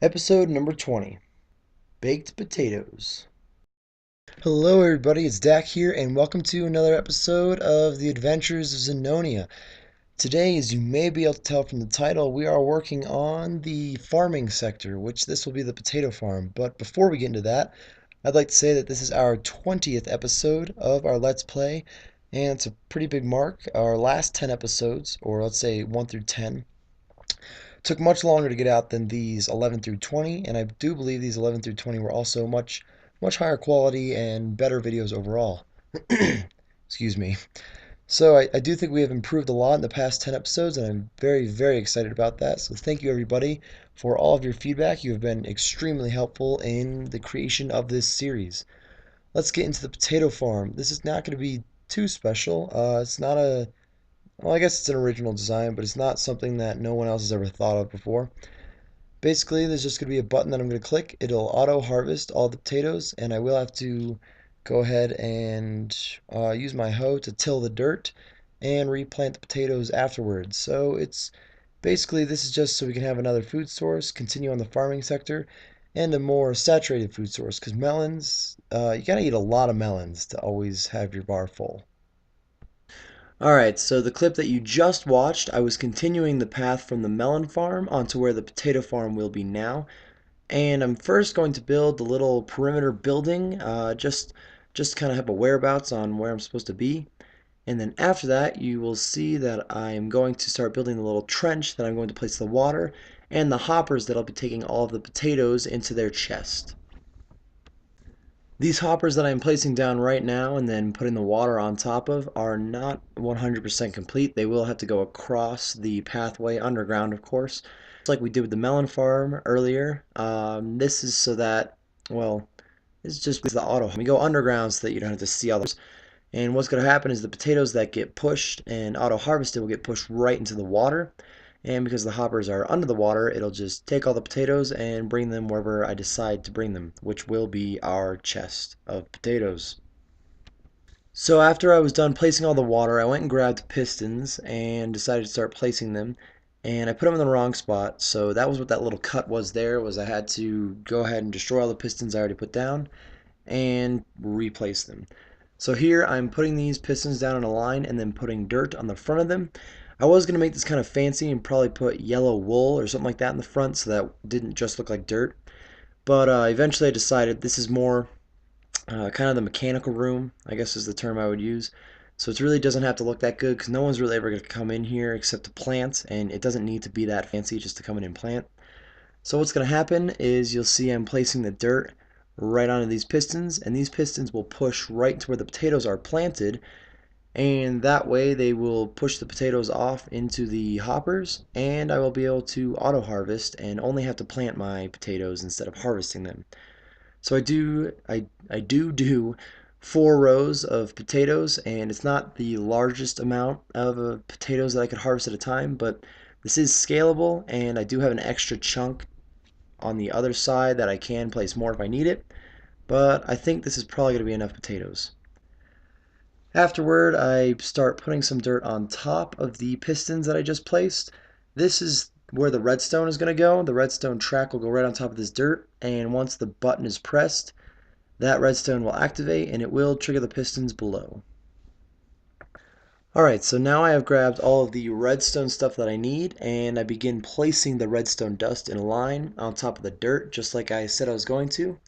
Episode number 20, Baked Potatoes. Hello everybody, it's Dak here, and welcome to another episode of The Adventures of Zenonia. Today, as you may be able to tell from the title, we are working on the farming sector, which this will be the potato farm. But before we get into that, I'd like to say that this is our 20th episode of our Let's Play, and it's a pretty big mark. Our last 10 episodes, or let's say 1 through 10, took much longer to get out than these 11 through 20, and I do believe these 11 through 20 were also much higher quality and better videos overall. Excuse me. So I do think we have improved a lot in the past 10 episodes, and I'm very excited about that. So thank you everybody for all of your feedback. You have been extremely helpful in the creation of this series. Let's get into the potato farm. This is not going to be too special. It's not a well, I guess it's an original design, but it's not something that no one else has ever thought of before. Basically, there's just going to be a button that I'm going to click. It'll auto harvest all the potatoes, and I will have to go ahead and use my hoe to till the dirt and replant the potatoes afterwards. So it's basically, this is just so we can have another food source, continue on the farming sector, and a more saturated food source. Because melons, you gotta eat a lot of melons to always have your bar full. Alright, so the clip that you just watched, I was continuing the path from the melon farm onto where the potato farm will be now. And I'm first going to build the little perimeter building, just kind of have a whereabouts on where I'm supposed to be. And then after that, you will see that I'm going to start building the little trench that I'm going to place the water and the hoppers that I'll be taking all of the potatoes into their chest. These hoppers that I'm placing down right now and then putting the water on top of are not 100% complete. They will have to go across the pathway underground, of course. Just like we did with the melon farm earlier. This is so that, well, it's just the auto. We go underground so that you don't have to see others. And what's going to happen is the potatoes that get pushed and auto harvested will get pushed right into the water. And because the hoppers are under the water, it'll just take all the potatoes and bring them wherever I decide to bring them, which will be our chest of potatoes. So after I was done placing all the water, I went and grabbed pistons and decided to start placing them. And I put them in the wrong spot, so that was what that little cut was there, was I had to go ahead and destroy all the pistons I already put down and replace them. So here I'm putting these pistons down in a line and then putting dirt on the front of them. I was going to make this kind of fancy and probably put yellow wool or something like that in the front so that didn't just look like dirt. But eventually I decided this is more kind of the mechanical room, I guess is the term I would use. So it really doesn't have to look that good because no one's really ever going to come in here except to plant, and it doesn't need to be that fancy just to come in and plant. So what's going to happen is you'll see I'm placing the dirt right onto these pistons, and these pistons will push right to where the potatoes are planted, and that way they will push the potatoes off into the hoppers, and I will be able to auto harvest and only have to plant my potatoes instead of harvesting them. So I do 4 rows of potatoes, and it's not the largest amount of potatoes that I could harvest at a time, but this is scalable, and I do have an extra chunk on the other side that I can place more if I need it, but I think this is probably going to be enough potatoes. Afterward, I start putting some dirt on top of the pistons that I just placed. This is where the redstone is going to go. The redstone track will go right on top of this dirt, and once the button is pressed, that redstone will activate and it will trigger the pistons below. Alright, so now I have grabbed all of the redstone stuff that I need, and I begin placing the redstone dust in a line on top of the dirt, just like I said I was going to.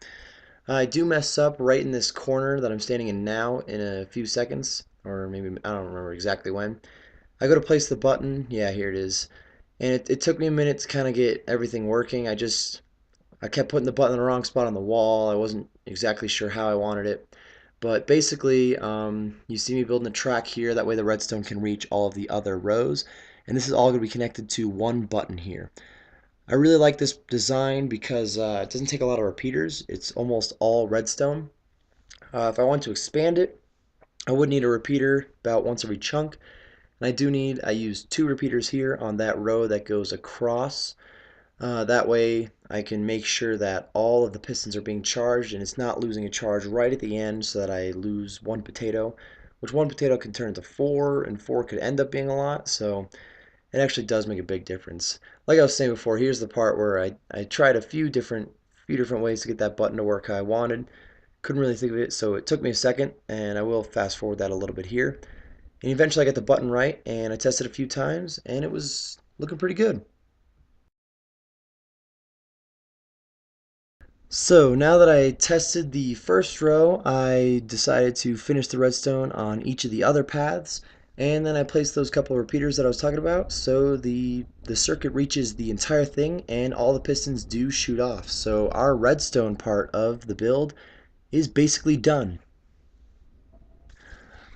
I do mess up right in this corner that I'm standing in now in a few seconds, or maybe, I don't remember exactly when. I go to place the button, yeah, here it is, and it took me a minute to kind of get everything working. I kept putting the button in the wrong spot on the wall. I wasn't exactly sure how I wanted it. But basically, you see me building a track here. That way the redstone can reach all of the other rows. And this is all going to be connected to one button here. I really like this design because it doesn't take a lot of repeaters. It's almost all redstone. If I want to expand it, I would need a repeater about once every chunk. And I use 2 repeaters here on that row that goes across. That way I can make sure that all of the pistons are being charged and it's not losing a charge right at the end so that I lose 1 potato, which 1 potato can turn into 4, and 4 could end up being a lot. So it actually does make a big difference. Like I was saying before, here's the part where I tried a few different ways to get that button to work how I wanted. Couldn't really think of it, so it took me a second, and I will fast forward that a little bit here. And eventually I got the button right, and I tested a few times, and it was looking pretty good. So now that I tested the first row, I decided to finish the redstone on each of the other paths, and then I placed those couple of repeaters that I was talking about, so the circuit reaches the entire thing, and all the pistons do shoot off. So our redstone part of the build is basically done.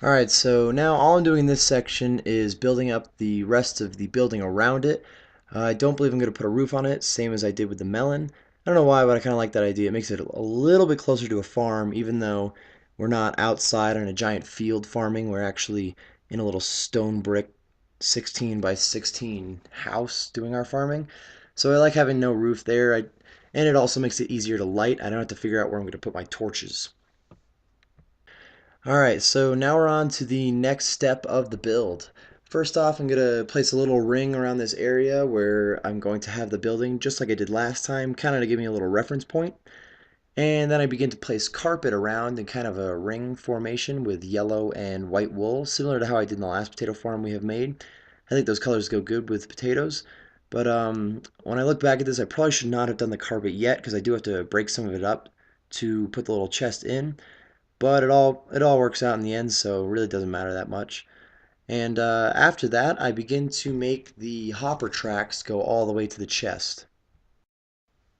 Alright, so now all I'm doing in this section is building up the rest of the building around it. I don't believe I'm going to put a roof on it, same as I did with the melon. I don't know why, but I kind of like that idea. It makes it a little bit closer to a farm, even though we're not outside on a giant field farming. We're actually in a little stone brick 16 by 16 house doing our farming. So I like having no roof there, and it also makes it easier to light. I don't have to figure out where I'm going to put my torches. Alright, so now we're on to the next step of the build. First off, I'm going to place a little ring around this area where I'm going to have the building, just like I did last time, kind of to give me a little reference point. And then I begin to place carpet around in kind of a ring formation with yellow and white wool, similar to how I did in the last potato farm we have made. I think those colors go good with potatoes. But when I look back at this, I probably should not have done the carpet yet because I do have to break some of it up to put the little chest in. But it all works out in the end, so it really doesn't matter that much. And after that, I begin to make the hopper tracks go all the way to the chest.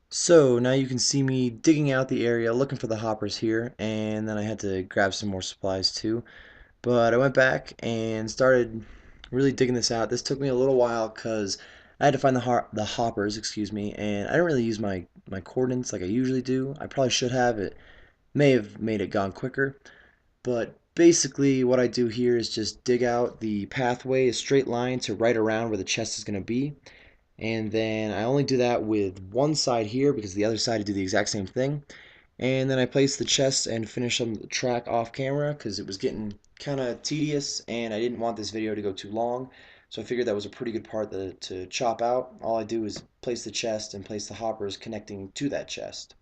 So now you can see me digging out the area, looking for the hoppers here, and then I had to grab some more supplies too. But I went back and started really digging this out. This took me a little while because I had to find the hoppers, excuse me, and I didn't really use my coordinates like I usually do. I probably should have. It may have made it gone quicker. But basically what I do here is just dig out the pathway, a straight line to right around where the chest is going to be. And then I only do that with one side here because the other side I do the exact same thing. And then I place the chest and finish on the track off camera because it was getting kind of tedious and I didn't want this video to go too long. So I figured that was a pretty good part to chop out. All I do is place the chest and place the hoppers connecting to that chest.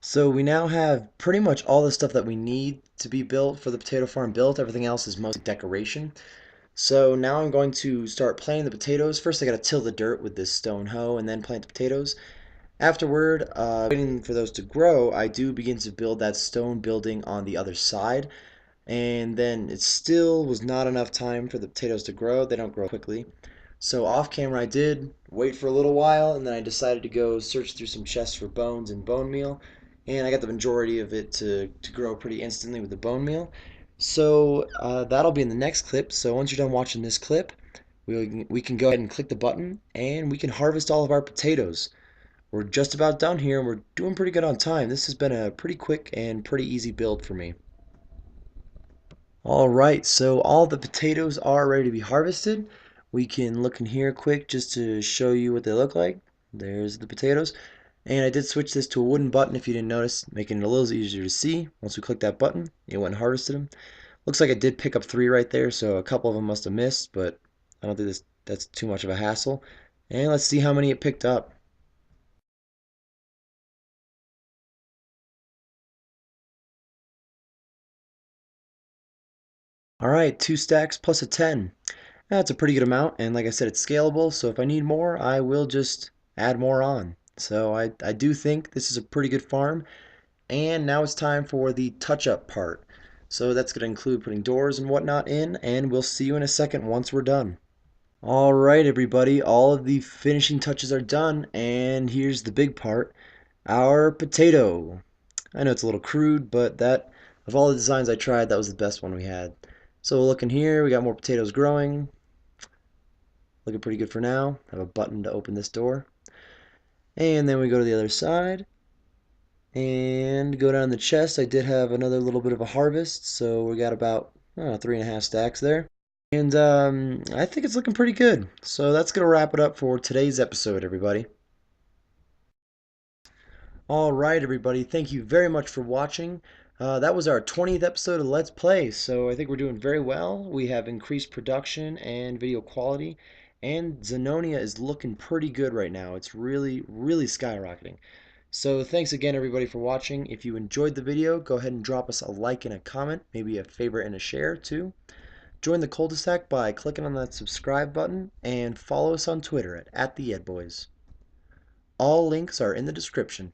So we now have pretty much all the stuff that we need to be built for the potato farm built. Everything else is mostly decoration. So now I'm going to start planting the potatoes. First I got to till the dirt with this stone hoe and then plant the potatoes. Afterward, waiting for those to grow, I do begin to build that stone building on the other side. And then it still was not enough time for the potatoes to grow. They don't grow quickly. So off camera I did wait for a little while and then I decided to go search through some chests for bones and bone meal. And I got the majority of it to grow pretty instantly with the bone meal. So that'll be in the next clip. So once you're done watching this clip, we can go ahead and click the button and we can harvest all of our potatoes. We're just about done here and we're doing pretty good on time. This has been a pretty quick and pretty easy build for me. All right, so all the potatoes are ready to be harvested. We can look in here quick just to show you what they look like. There's the potatoes. And I did switch this to a wooden button if you didn't notice, making it a little easier to see. Once we click that button, it went and harvested them. Looks like I did pick up 3 right there, so a couple of them must have missed, but I don't think that's too much of a hassle. And let's see how many it picked up. All right, 2 stacks plus a 10. That's a pretty good amount, and like I said, it's scalable, so if I need more, I will just add more on. So I do think this is a pretty good farm, and now it's time for the touch-up part. So that's going to include putting doors and whatnot in, and we'll see you in a second once we're done. All right, everybody, all of the finishing touches are done, and here's the big part, our potato. I know it's a little crude, but that, of all the designs I tried, that was the best one we had. So looking here, we got more potatoes growing. Looking pretty good for now. Have a button to open this door. And then we go to the other side and go down the chest. I did have another little bit of a harvest, so we got about 3.5 stacks there. And I think it's looking pretty good. So that's going to wrap it up for today's episode, everybody. All right, everybody. Thank you very much for watching. That was our 20th episode of Let's Play, so I think we're doing very well. We have increased production and video quality, and Zenonia is looking pretty good right now. It's really, really skyrocketing. So thanks again everybody for watching. If you enjoyed the video, go ahead and drop us a like and a comment, maybe a favorite and a share too. Join the cul-de-sac by clicking on that subscribe button, and follow us on Twitter at TheEdBoys. All links are in the description.